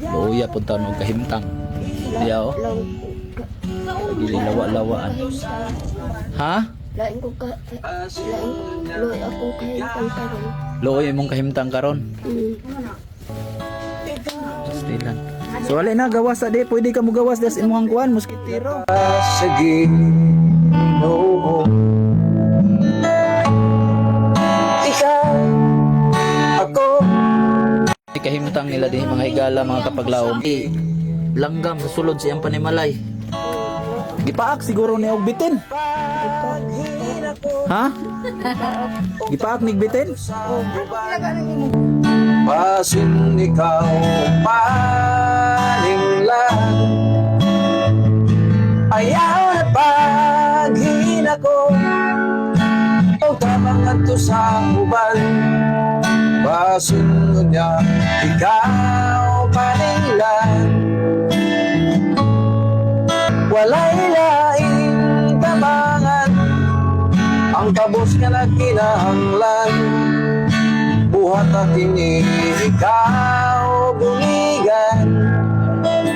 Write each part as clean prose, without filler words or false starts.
Luya po taon og kahimtang. Diya o. Dili lawa-lawaan. Ha? Lain ko ka, loy ako kayo karon. Luoy imong kahimtang karon. Stilan. So wala na gawas sa di, pwede ka mo gawas das imong kuan moskitero. Sige, no. Ikaw, ako. Kahimtang nila di mga higala mga kapaglaom. Langgam sa sulod siyang panimalay. Gipaak siguro ni og bitin. Ha? Gipaak ni bitin? Pasin ikaw paninglan. Ayaw na paghina ko o tabangan to sa uban. Pasin niya ikaw paninglan. Walay laing tabangan ang tabos nga nagkinahanglan. Buhat at ini ikaw bumigan.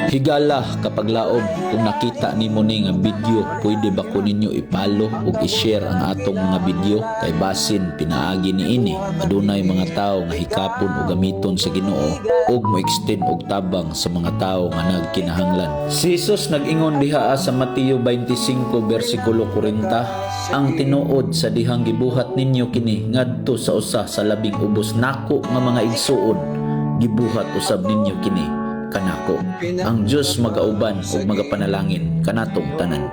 Higala kapag laob kung nakita nimo ning nga video, pwede ba ko ninyo ipalo ug i-share ang atong mga video kay basin pinaagi niini adunay mga tawo nga hikapon o gamiton sa Ginoo ug mo-extend og tabang sa mga tawo nga nagkinahanglan. Si Jesus nag-ingon diha sa Mateo 25 bersikulo 40, ang tinuod sa dihang gibuhat ninyo kini ngadto sa usa sa labing ubos nako nga mga igsuon, gibuhat usab ninyo kini kanako. Ang Dios magauban ug magapanalangin kanatong tanan.